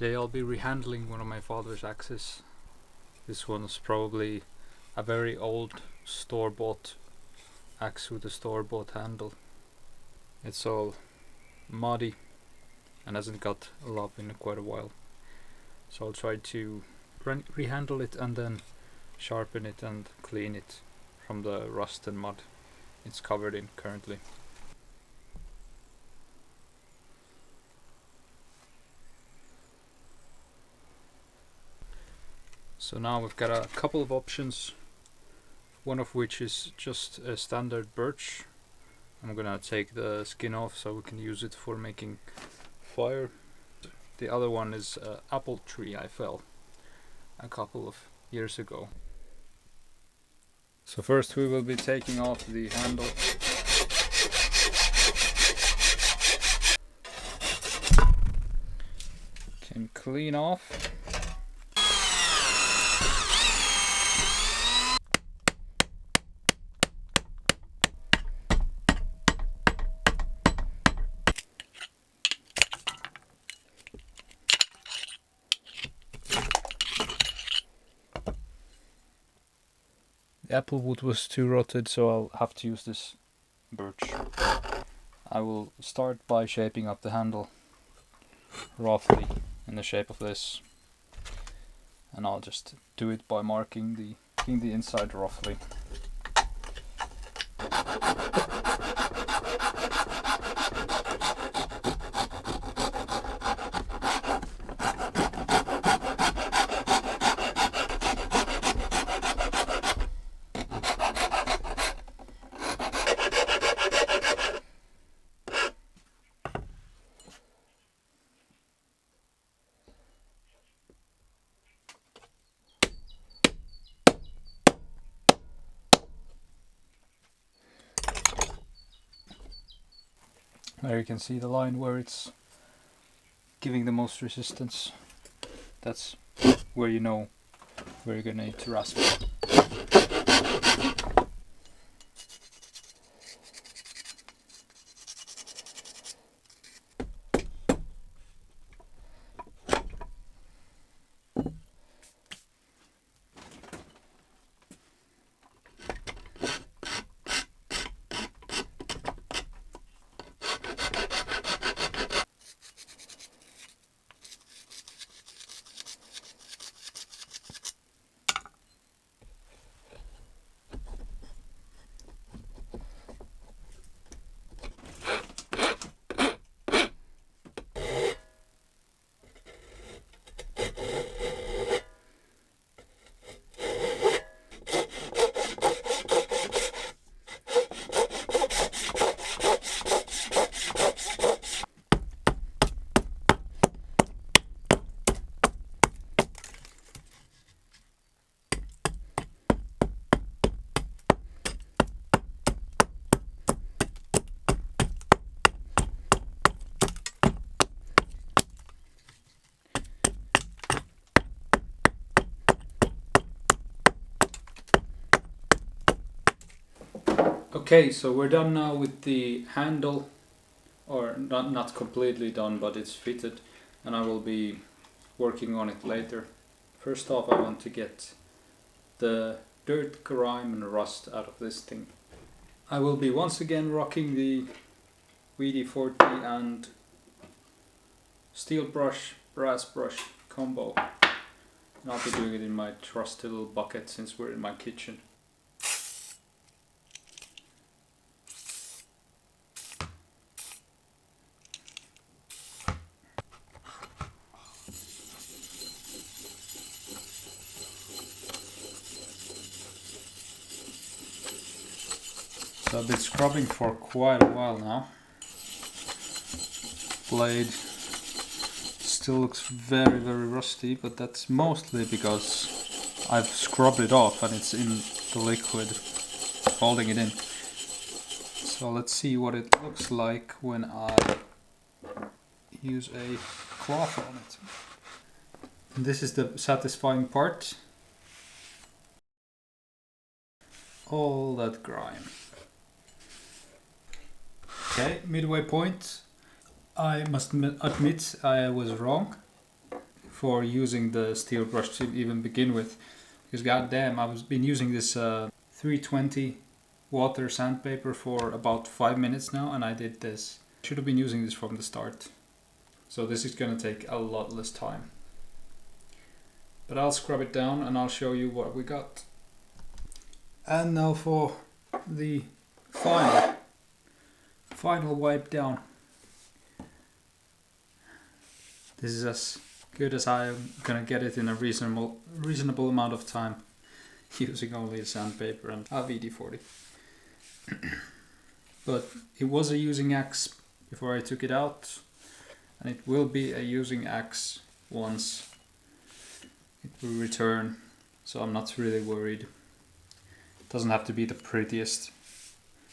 Today I'll be rehandling one of my father's axes. This one's probably a very old store-bought axe with a store-bought handle. It's all muddy and hasn't got love in quite a while. So I'll try to rehandle it and then sharpen it and clean it from the rust and mud it's covered in currently. So now we've got a couple of options, one of which is just a standard birch. I'm gonna take the skin off so we can use it for making fire. The other one is an apple tree I fell a couple of years ago. So first we will be taking off the handle. Can clean off. The apple wood was too rotted, so I'll have to use this birch. I will start by shaping up the handle roughly in the shape of this, and I'll just do it by marking the inside roughly. There you can see the line where it's giving the most resistance. That's where you know where you're gonna need to rasp it. Okay, so we're done now with the handle, or not completely done, but it's fitted, and I will be working on it later. First off, I want to get the dirt, grime and rust out of this thing. I will be once again rocking the WD-40 and steel brush, brass brush combo, and I'll be doing it in my trusty little bucket since we're in my kitchen. So I've been scrubbing for quite a while now. Blade still looks very rusty, but that's mostly because I've scrubbed it off and it's in the liquid holding it in. So let's see what it looks like when I use a cloth on it. And this is the satisfying part. All that grime. Okay, midway point. I must admit I was wrong. for using the steel brush to even begin with, because goddamn, I've been using this 320 water sandpaper for about 5 minutes now, and I did this. Should have been using this from the start. So this is gonna take a lot less time. But I'll scrub it down and I'll show you what we got. And now for the final wipe down. This is as good as I'm gonna get it in a reasonable amount of time, using only a sandpaper and a WD-40. But it was a using axe before I took it out, and it will be a using axe once it will return, so I'm not really worried. It doesn't have to be the prettiest,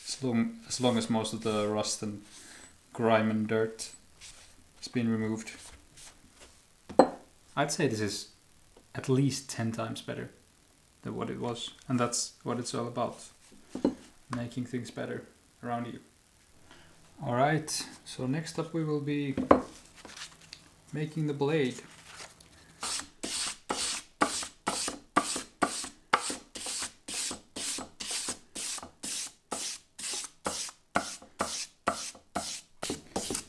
as long as most of the rust and grime and dirt has been removed. I'd say this is at least 10 times better than what it was, and that's what it's all about, making things better around you. Alright, so next up we will be making the blade.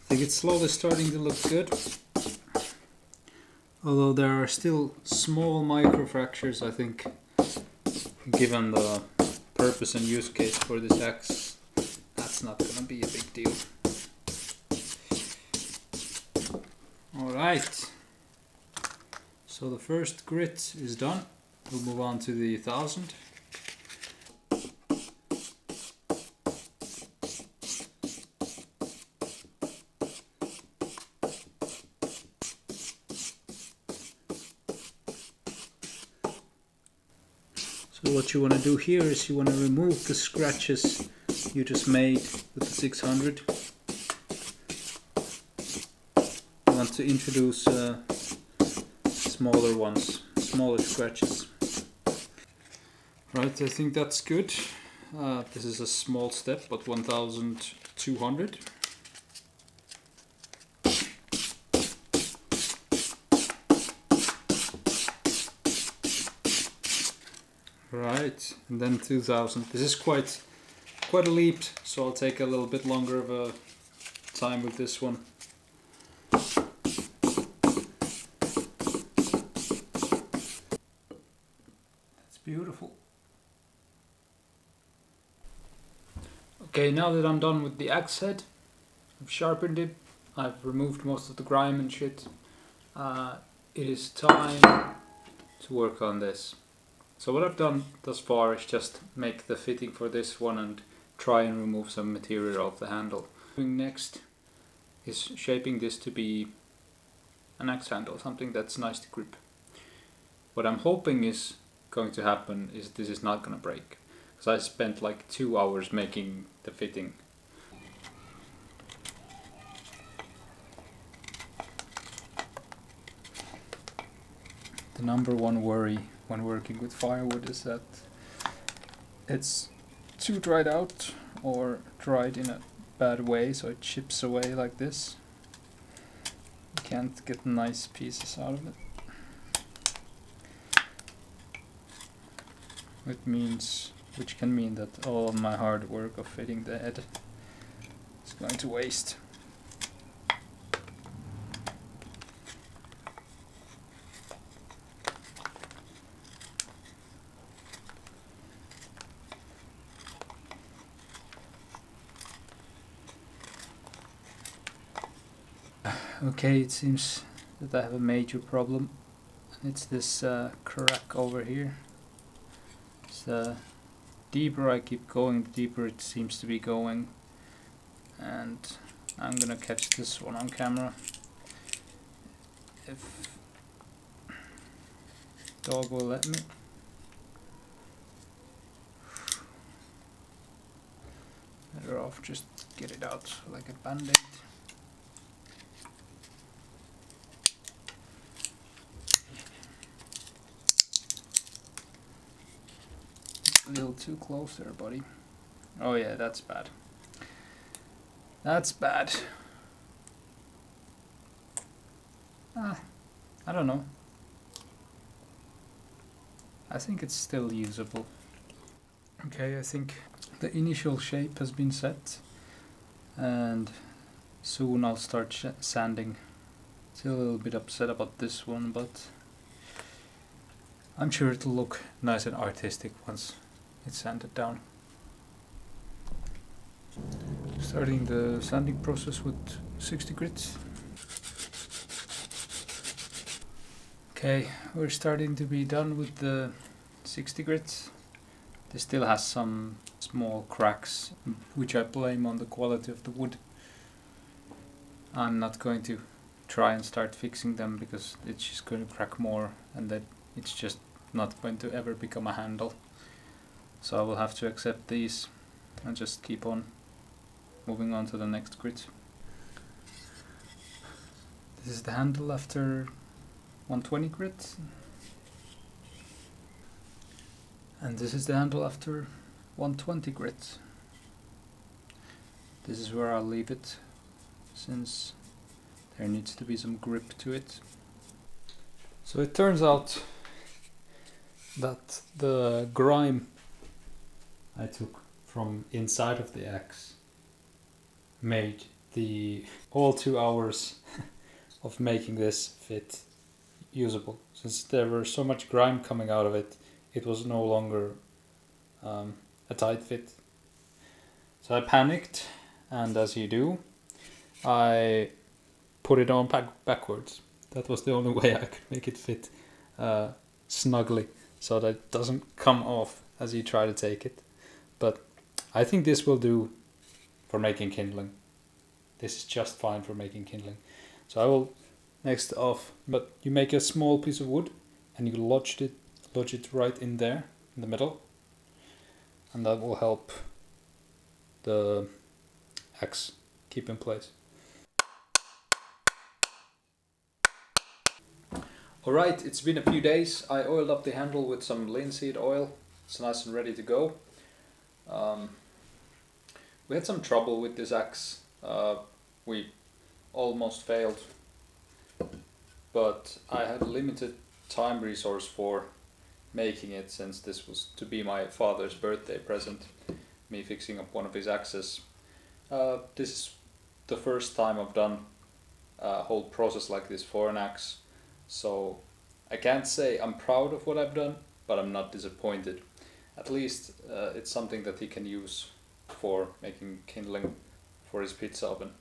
I think it's slowly starting to look good, although there are still small microfractures. I think, given the purpose and use case for this axe, that's not gonna be a big deal. Alright, so the first grit is done. We'll move on to the 1000. So what you want to do here is you want to remove the scratches you just made with the 600. You want to introduce smaller ones, smaller scratches. Right, I think that's good. This is a small step, but 1200. Right, and then 2000. This is quite a leap, so I'll take a little bit longer of a time with this one. That's beautiful. Okay, now that I'm done with the axe head, I've sharpened it, I've removed most of the grime and shit. It is time to work on this. So what I've done thus far is just make the fitting for this one and try and remove some material off the handle. What I'm doing next is shaping this to be an axe handle, something that's nice to grip. What I'm hoping is going to happen is this is not going to break, because I spent like 2 hours making the fitting. The number one worry when working with firewood is that it's too dried out or dried in a bad way, so it chips away like this. You can't get nice pieces out of it. Which can mean that all of my hard work of fitting the head is going to waste. Okay, it seems that I have a major problem. It's this crack over here. The deeper I keep going, the deeper it seems to be going. And I'm gonna catch this one on camera. If dog will let me. Better off just get it out like a band-aid. A little too close there, buddy. Oh yeah, that's bad. That's bad. I don't know. I think it's still usable. Okay, I think the initial shape has been set, and soon I'll start sanding. Still a little bit upset about this one, but I'm sure it'll look nice and artistic once it's sanded down. Starting the sanding process with 60 grit. Okay, we're starting to be done with the 60 grit. This still has some small cracks, which I blame on the quality of the wood. I'm not going to try and start fixing them because it's just going to crack more, and that it's just not going to ever become a handle. So I will have to accept these and just keep on moving on to the next grit. This is the handle after 120 grit. And this is the handle after 120 grit. This is where I'll leave it, since there needs to be some grip to it. So it turns out that the grime I took from inside of the axe made the all 2 hours of making this fit usable. Since there were so much grime coming out of it, it was no longer a tight fit. So I panicked, and as you do, I put it on backwards. That was the only way I could make it fit snugly, so that it doesn't come off as you try to take it. But I think this will do for making kindling. This is just fine for making kindling. So I will next off, but you make a small piece of wood and you lodge it right in there in the middle, and that will help the axe keep in place. Alright, it's been a few days. I oiled up the handle with some linseed oil. It's nice and ready to go. We had some trouble with this axe. We almost failed, but I had a limited time resource for making it, since this was to be my father's birthday present, me fixing up one of his axes. This is the first time I've done a whole process like this for an axe, so I can't say I'm proud of what I've done, but I'm not disappointed. At least it's something that he can use for making kindling for his pizza oven.